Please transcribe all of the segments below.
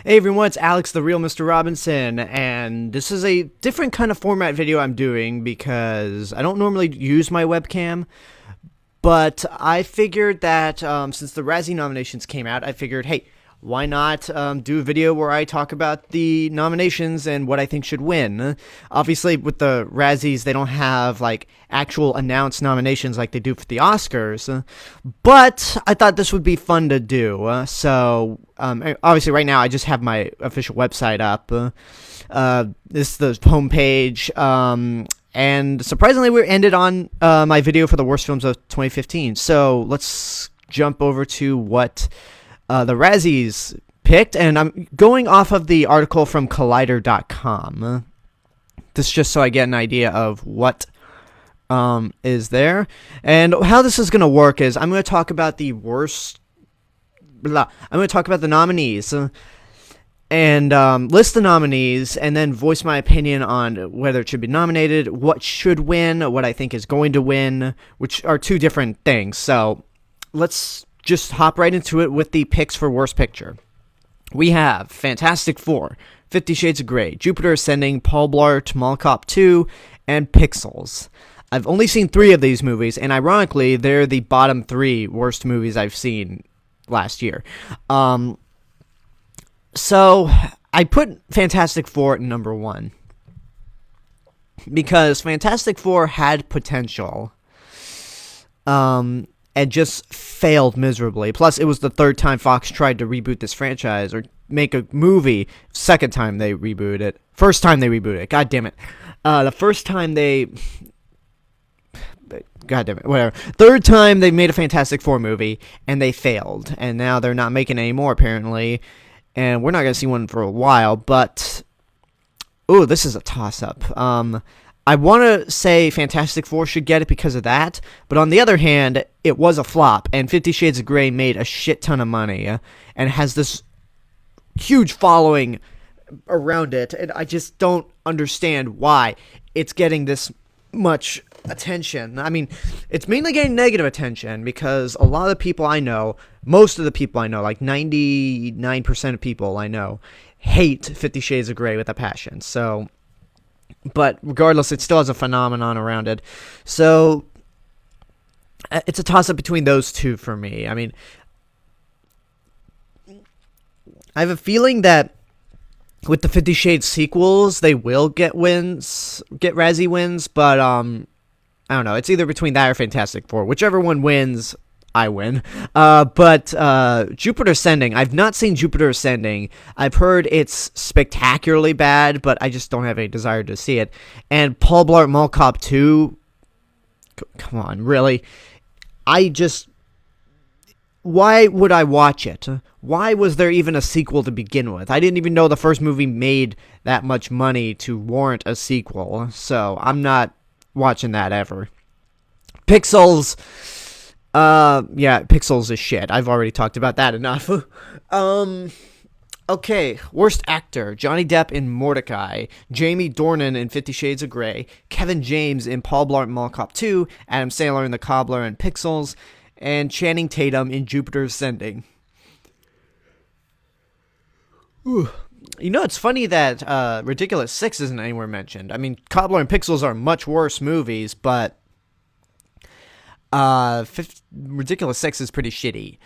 Hey everyone, it's Alex, the real Mr. Robinson, and this is a different kind of format video I'm doing because I don't normally use my webcam, but I figured that since the Razzie nominations came out, I figured, hey, why not do a video where I talk about the nominations and what I think should win? Obviously, with the Razzies, they don't have like actual announced nominations like they do for the Oscars, but I thought this would be fun to do. Obviously, right now I just have my official website up. This is the homepage. And surprisingly, we ended on my video for the worst films of 2015. So let's jump over to what the Razzies picked, and I'm going off of the article from Collider.com. This just so I get an idea of what is there. And how this is going to work is I'm going to talk about the worst... I'm going to talk about the nominees and list the nominees, and then voice my opinion on whether it should be nominated, what should win, what I think is going to win, which are two different things. So let's just hop right into it with the picks for Worst Picture. We have Fantastic Four, 50 Shades of Grey, Jupiter Ascending, Paul Blart, Mall Cop 2, and Pixels. I've only seen 3 of these movies, and ironically, they're the bottom 3 worst movies I've seen last year. So I put Fantastic Four at number 1 because Fantastic Four had potential. And just failed miserably. Plus, it was the third time Fox tried to reboot this franchise or make a movie. Second time they rebooted it. First time they rebooted it. God damn it. The first time they... God damn it. Whatever. Third time they made a Fantastic Four movie, and they failed. And now they're not making any more, apparently. And we're not going to see one for a while, but... Ooh, this is a toss-up. I want to say Fantastic Four should get it because of that, but on the other hand, it was a flop, and 50 Shades of Grey made a shit ton of money, and has this huge following around it, and I just don't understand why it's getting this much attention. I mean, it's mainly getting negative attention, because a lot of the people I know, most of the people I know, like 99% of people I know, hate 50 Shades of Grey with a passion, so... But regardless, it still has a phenomenon around it. So, it's a toss-up between those two for me. I mean, I have a feeling that with the 50 Shades sequels, they will get Razzie wins, but, I don't know. It's either between that or Fantastic Four. Whichever one wins, I win. But Jupiter Ascending, I've not seen Jupiter Ascending. I've heard it's spectacularly bad, but I just don't have any desire to see it. And Paul Blart Mall Cop 2, come on, really? Why would I watch it? Why was there even a sequel to begin with? I didn't even know the first movie made that much money to warrant a sequel, so I'm not watching that ever. Pixels... yeah, Pixels is shit. I've already talked about that enough. Okay, worst actor: Johnny Depp in Mordecai, Jamie Dornan in 50 Shades of Grey, Kevin James in Paul Blart Mall Cop 2, Adam Sandler in The Cobbler and Pixels, and Channing Tatum in Jupiter Ascending. Ooh. You know, it's funny that Ridiculous 6 isn't anywhere mentioned. I mean, Cobbler and Pixels are much worse movies, but Ridiculous 6 is pretty shitty.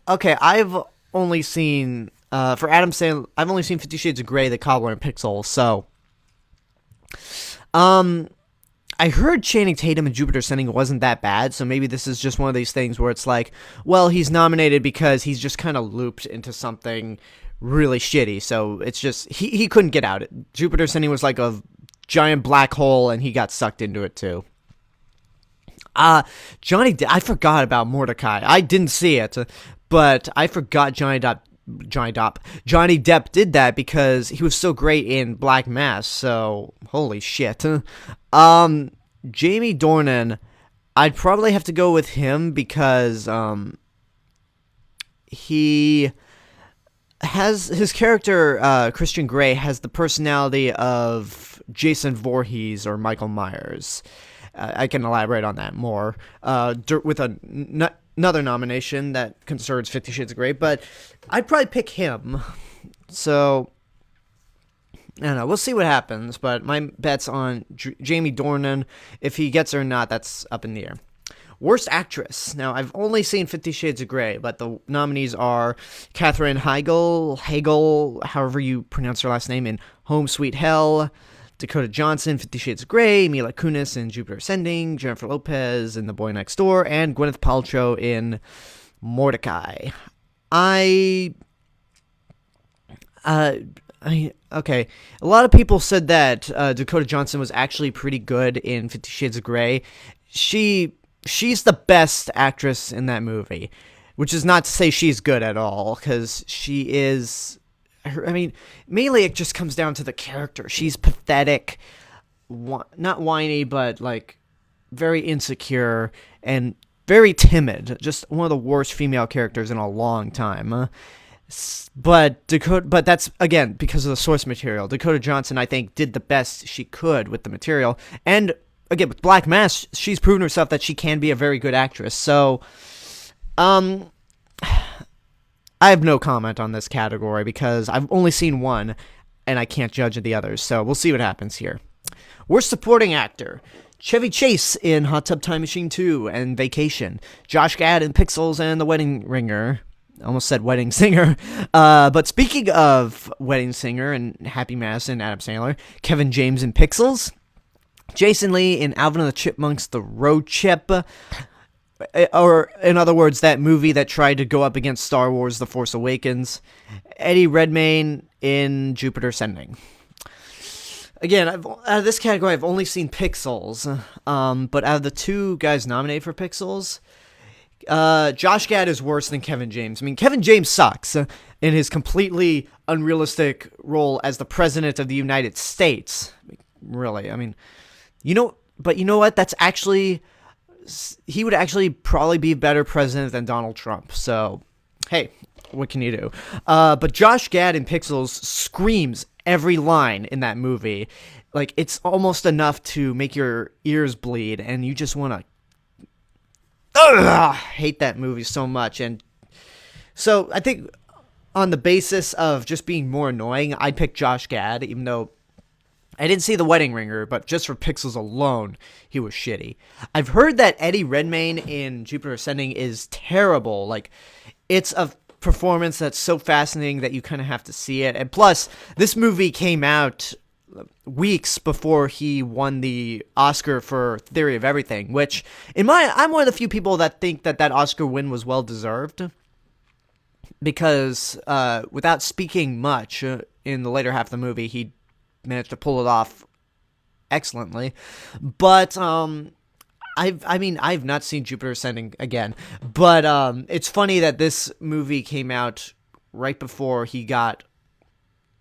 Okay, I've only seen, for Adam Sandler, I've only seen 50 Shades of Grey, The Cobbler, and Pixels, so, I heard Channing Tatum and Jupiter Ascending wasn't that bad, so maybe this is just one of these things where it's like, well, he's nominated because he's just kind of looped into something really shitty, so it's just, he couldn't get out. Jupiter Ascending was like a giant black hole, and he got sucked into it too. I forgot about Mordecai. I didn't see it, but I forgot Johnny Depp did that because he was so great in Black Mass, so holy shit. Jamie Dornan, I'd probably have to go with him because, he has, his character, Christian Grey, has the personality of Jason Voorhees or Michael Myers. I can elaborate on that more. With a another nomination that concerns 50 Shades of Grey, but I'd probably pick him. So, I don't know. We'll see what happens, but my bet's on Jamie Dornan. If he gets her or not, that's up in the air. Worst Actress. Now, I've only seen 50 Shades of Grey, but the nominees are Katherine Heigl, however you pronounce her last name, in Home Sweet Hell, Dakota Johnson, 50 Shades of Grey, Mila Kunis in Jupiter Ascending, Jennifer Lopez in The Boy Next Door, and Gwyneth Paltrow in Mordecai. Okay. A lot of people said that Dakota Johnson was actually pretty good in 50 Shades of Grey. She's the best actress in that movie, which is not to say she's good at all, because she is. Mainly it just comes down to the character. She's pathetic, not whiny, but like very insecure and very timid. Just one of the worst female characters in a long time. But that's again because of the source material. Dakota Johnson, I think, did the best she could with the material, and again with Black Mass, she's proven herself that she can be a very good actress. So, I have no comment on this category because I've only seen one, and I can't judge the others. So we'll see what happens here. Worst Supporting Actor. Chevy Chase in Hot Tub Time Machine 2 and Vacation. Josh Gad in Pixels and The Wedding Ringer. Almost said Wedding Singer. But speaking of Wedding Singer and Happy Madison and Adam Sandler, Kevin James in Pixels. Jason Lee in Alvin and the Chipmunks, The Road Chip. Or, in other words, that movie that tried to go up against Star Wars The Force Awakens. Eddie Redmayne in Jupiter Ascending. Again, out of this category, I've only seen Pixels. But out of the two guys nominated for Pixels, Josh Gad is worse than Kevin James. I mean, Kevin James sucks in his completely unrealistic role as the President of the United States. Really, I mean, but you know what? That's actually... He would actually probably be a better president than Donald Trump. So, hey, what can you do? But Josh Gad in Pixels screams every line in that movie. Like, it's almost enough to make your ears bleed, and you just want to hate that movie so much. And so, I think on the basis of just being more annoying, I'd pick Josh Gad, even though I didn't see The Wedding Ringer, but just for Pixels alone, he was shitty. I've heard that Eddie Redmayne in Jupiter Ascending is terrible. Like, it's a performance that's so fascinating that you kind of have to see it. And plus, this movie came out weeks before he won the Oscar for Theory of Everything, which, I'm one of the few people that think that Oscar win was well-deserved. Because, without speaking much in the later half of the movie, he managed to pull it off excellently. But I've not seen Jupiter Ascending again, but it's funny that this movie came out right before he got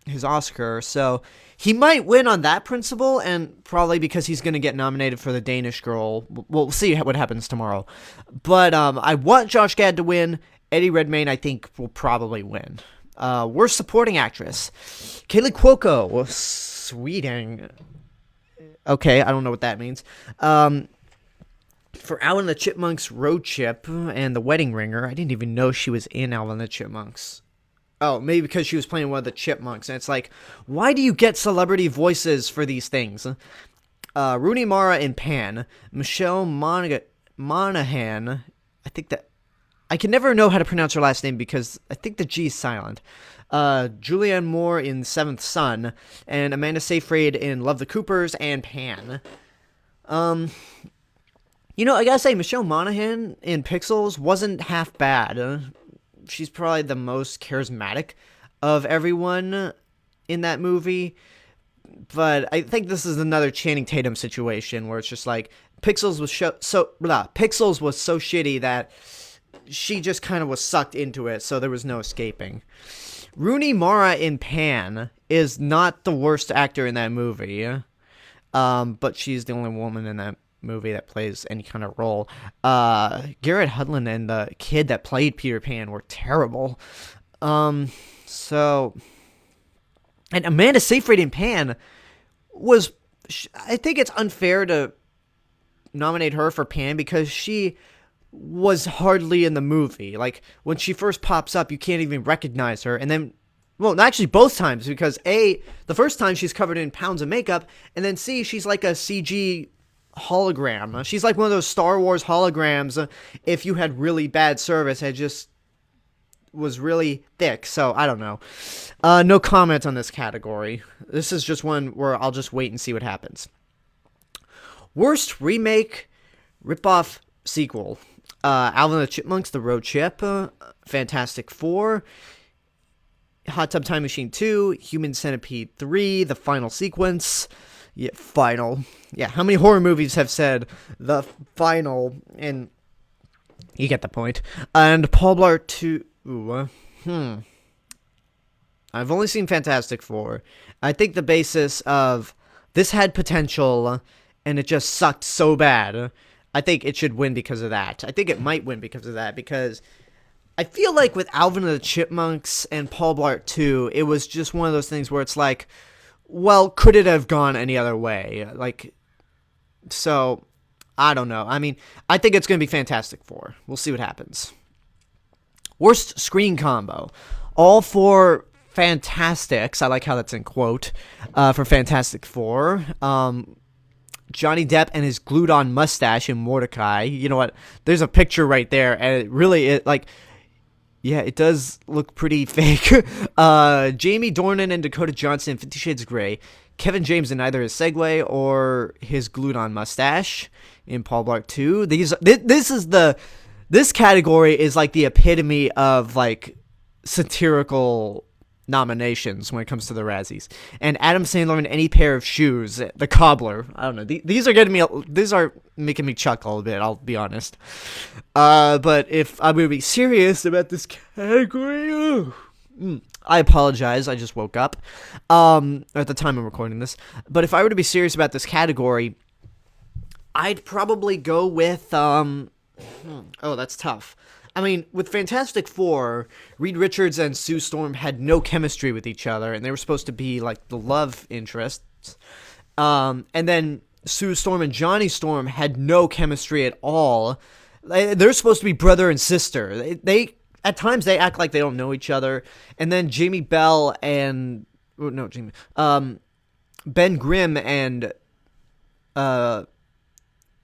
his Oscar, so he might win on that principle, and probably because he's going to get nominated for the Danish Girl. We'll see what happens tomorrow. But I want Josh Gad to win. Eddie Redmayne, I think, will probably win. Worst Supporting Actress. Kaylee Cuoco, Sweden. Okay, I don't know what that means. For Alvin and the Chipmunks, Road Chip, and The Wedding Ringer. I didn't even know she was in Alvin and the Chipmunks. Oh, maybe because she was playing one of the Chipmunks. And it's like, why do you get celebrity voices for these things? Rooney Mara in Pan. Michelle Monaghan. I can never know how to pronounce her last name because I think the G is silent. Julianne Moore in Seventh Son. And Amanda Seyfried in Love the Coopers and Pan. I gotta say, Michelle Monaghan in Pixels wasn't half bad. She's probably the most charismatic of everyone in that movie. But I think this is another Channing Tatum situation where it's just like, Pixels was so shitty that she just kind of was sucked into it, so there was no escaping. Rooney Mara in Pan is not the worst actor in that movie. But she's the only woman in that movie that plays any kind of role. Garrett Hedlund and the kid that played Peter Pan were terrible. And Amanda Seyfried in Pan I think it's unfair to nominate her for Pan because she was hardly in the movie. Like, when she first pops up, you can't even recognize her, and then, well, actually both times, because A, the first time she's covered in pounds of makeup, and then C, she's like a CG hologram. She's like one of those Star Wars holograms if you had really bad service. It just was really thick, so I don't know. No comment on this category. This is just one where I'll just wait and see what happens. Worst remake, ripoff, sequel. Alvin and the Chipmunks, The Road Chip, Fantastic Four, Hot Tub Time Machine 2, Human Centipede 3, The Final Sequence. Yeah, final. Yeah, how many horror movies have said The Final? And you get the point. And Paul Blart 2. I've only seen Fantastic Four. I think the basis of this had potential, and it just sucked so bad. I think it should win because of that. I think it might win because of that, because I feel like with Alvin and the Chipmunks and Paul Blart 2, it was just one of those things where it's like, well, could it have gone any other way? Like, so, I don't know. I mean, I think it's going to be Fantastic Four. We'll see what happens. Worst screen combo. All four Fantastics, I like how that's in quote, for Fantastic Four. Johnny Depp and his glued-on mustache in Mordecai. You know what? There's a picture right there, and it does look pretty fake. Jamie Dornan and Dakota Johnson in 50 Shades of Grey. Kevin James in either his Segway or his glued-on mustache in Paul Blart 2. This category is like the epitome of like satirical nominations when it comes to the Razzies. And Adam Sandler in Any Pair of Shoes, The Cobbler. I don't know. These are making me chuckle a bit, I'll be honest. But if I'm going to be serious about this category, I apologize. I just woke up at the time I'm recording this. But if I were to be serious about this category, I'd probably go with that's tough. I mean, with Fantastic Four, Reed Richards and Sue Storm had no chemistry with each other, and they were supposed to be like the love interests. And then Sue Storm and Johnny Storm had no chemistry at all. They're supposed to be brother and sister. They at times they act like they don't know each other. And then Ben Grimm and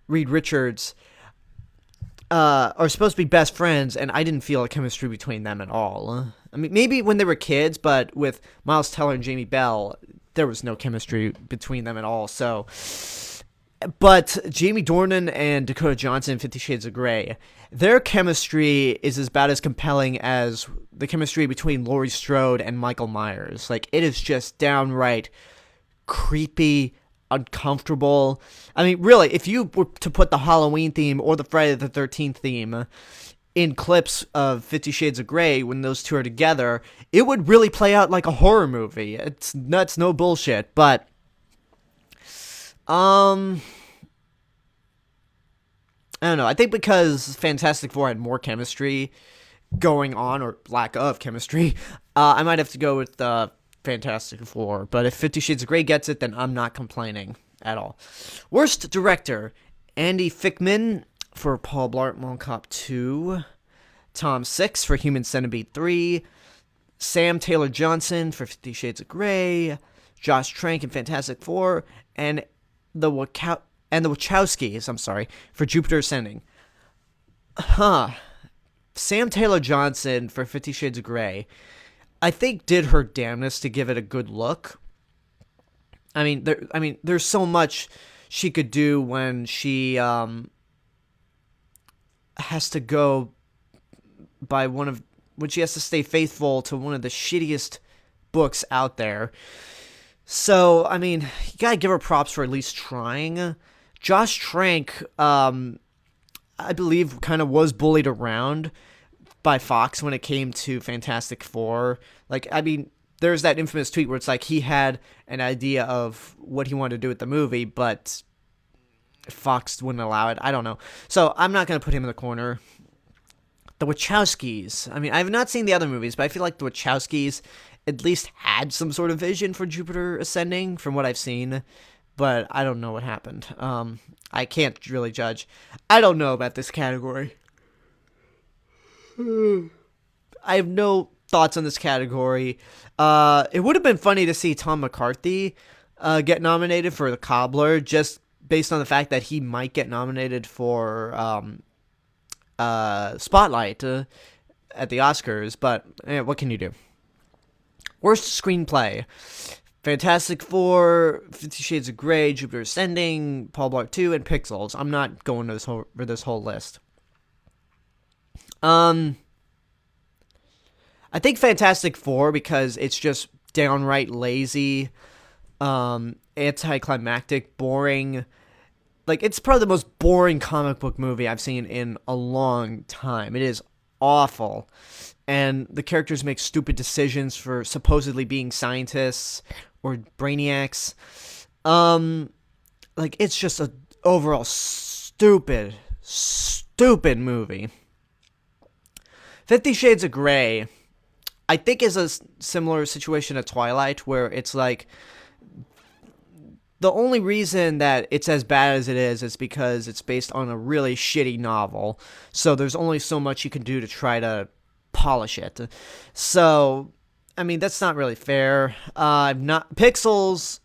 Reed Richards are supposed to be best friends, and I didn't feel a chemistry between them at all. I mean, maybe when they were kids, but with Miles Teller and Jamie Bell, there was no chemistry between them at all. So, but Jamie Dornan and Dakota Johnson in 50 Shades of Grey, their chemistry is about as compelling as the chemistry between Laurie Strode and Michael Myers. Like, it is just downright creepy, uncomfortable. I mean, really, if you were to put the Halloween theme or the Friday the 13th theme in clips of 50 Shades of Grey when those two are together, it would really play out like a horror movie. It's nuts, no bullshit. But I don't know. I think because Fantastic Four had more chemistry going on, or lack of chemistry, I might have to go with Fantastic Four. But if 50 Shades of Grey gets it, then I'm not complaining at all. Worst director, Andy Fickman for Paul Blart Mall Cop 2, Tom Six for Human Centipede 3, Sam Taylor Johnson for 50 Shades of Grey, Josh Trank in Fantastic Four, and the Wachowskis, for Jupiter Ascending. Sam Taylor Johnson for 50 Shades of Grey, I think, did her damnedest to give it a good look. I mean, there's so much she could do when she has to go by when she has to stay faithful to one of the shittiest books out there. So, I mean, you gotta give her props for at least trying. Josh Trank, I believe, kind of was bullied around by Fox when it came to Fantastic Four. Like, I mean, there's that infamous tweet where it's like he had an idea of what he wanted to do with the movie, but Fox wouldn't allow it. I don't know. So I'm not going to put him in the corner. The Wachowskis. I mean, I have not seen the other movies, but I feel like the Wachowskis at least had some sort of vision for Jupiter Ascending from what I've seen, but I don't know what happened. I can't really judge. I don't know about this category. I have no thoughts on this category. It would have been funny to see Tom McCarthy get nominated for The Cobbler, just based on the fact that he might get nominated for Spotlight at the Oscars. But what can you do? Worst screenplay: Fantastic Four, 50 Shades of Grey, Jupiter Ascending, Paul Blart 2, and Pixels. I'm not going to for this whole list. I think Fantastic Four, because it's just downright lazy, anticlimactic, boring. Like, it's probably the most boring comic book movie I've seen in a long time. It is awful. And the characters make stupid decisions for supposedly being scientists or brainiacs. Like, it's just a overall stupid movie. 50 Shades of Grey, I think, is a similar situation to Twilight, where it's like, the only reason that it's as bad as it is because it's based on a really shitty novel. So there's only so much you can do to try to polish it. So, I mean, that's not really fair. Pixels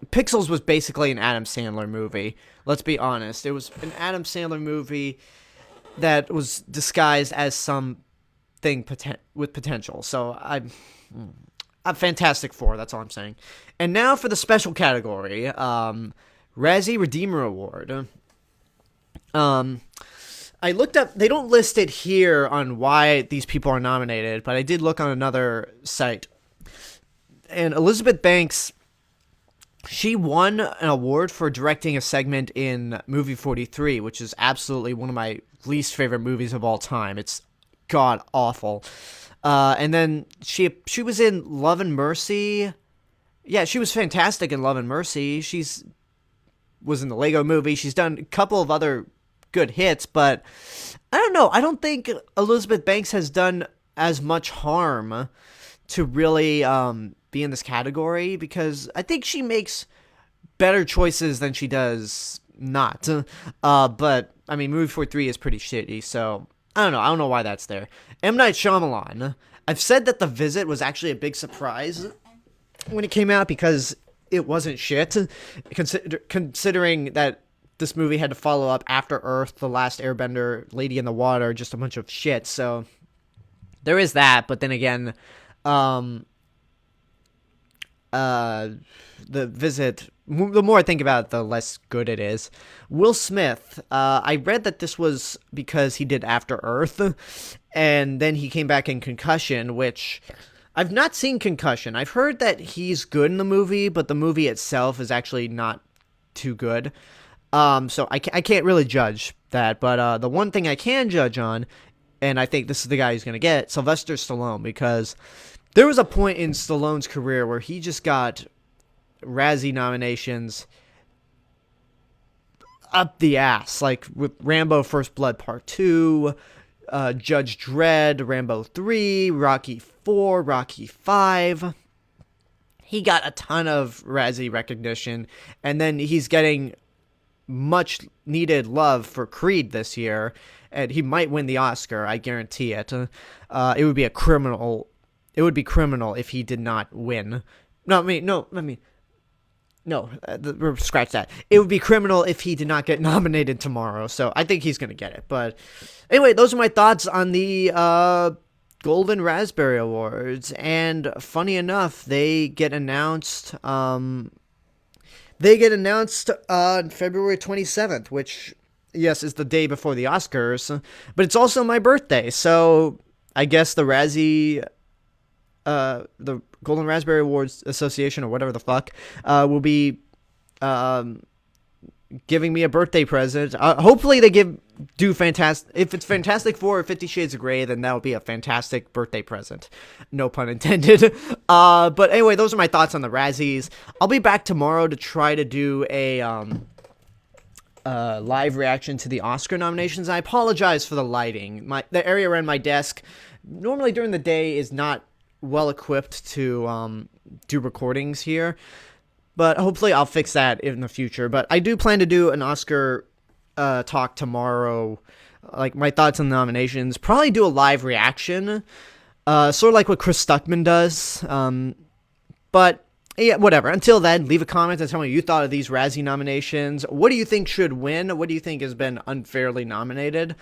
was basically an Adam Sandler movie. Let's be honest. It was an Adam Sandler movie that was disguised as something with potential. So I'm Fantastic Four, that's all I'm saying. And now for the special category, Razzie Redeemer Award. I looked up, they don't list it here on why these people are nominated, but I did look on another site. And Elizabeth Banks, she won an award for directing a segment in Movie 43, which is absolutely one of my least favorite movies of all time. It's god awful. And then she was in Love and Mercy. Yeah, she was fantastic in Love and Mercy. Was in the Lego Movie. She's done a couple of other good hits, but I don't know. I don't think Elizabeth Banks has done as much harm to really be in this category, because I think she makes better choices than she does not. But, I mean, Movie 43 is pretty shitty, so I don't know. I don't know why that's there. M. Night Shyamalan. I've said that The Visit was actually a big surprise when it came out, because it wasn't shit, considering that this movie had to follow up After Earth, The Last Airbender, Lady in the Water, just a bunch of shit. So there is that. But then again, The Visit, the more I think about it, the less good it is. Will Smith, I read that this was because he did After Earth, and then he came back in Concussion, which I've not seen Concussion. I've heard that he's good in the movie, but the movie itself is actually not too good. So I can't really judge that, but the one thing I can judge on, and I think this is the guy who's going to get it, Sylvester Stallone, because there was a point in Stallone's career where he just got Razzie nominations up the ass, like with Rambo First Blood Part 2, Judge Dredd, Rambo 3, Rocky 4, Rocky 5. He got a ton of Razzie recognition, and then he's getting much needed love for Creed this year, and he might win the Oscar. I guarantee it. It would be criminal if he did not win. Scratch that. It would be criminal if he did not get nominated tomorrow. So I think he's gonna get it. But anyway, those are my thoughts on the Golden Raspberry Awards. And funny enough, they get announced. On February 27th, which, yes, is the day before the Oscars, but it's also my birthday, so I guess the Razzie, the Golden Raspberry Awards Association, or whatever the fuck, will be giving me a birthday present. Hopefully they do fantastic. If it's Fantastic Four or 50 Shades of Grey, then that'll be a fantastic birthday present. No pun intended. But anyway, those are my thoughts on the Razzies. I'll be back tomorrow to try to do a live reaction to the Oscar nominations. I apologize for the lighting. The area around my desk, normally during the day, is not well equipped to do recordings here. But hopefully I'll fix that in the future. But I do plan to do an Oscar talk tomorrow like my thoughts on the nominations. Probably do a live reaction, sort of like what Chris Stuckman does. But yeah, whatever. Until then, leave a comment and tell me what you thought of these Razzie nominations. What do you think should win? What do you think has been unfairly nominated?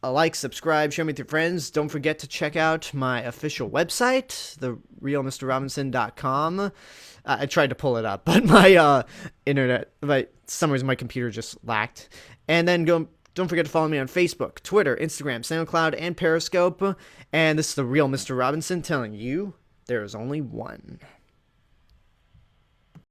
Like, subscribe, share me with your friends. Don't forget to check out my official website, therealmrrobinson.com. I tried to pull it up, but my some reason my computer just lacked. And then don't forget to follow me on Facebook, Twitter, Instagram, SoundCloud, and Periscope. And this is the Real Mr. Robinson telling you there is only one.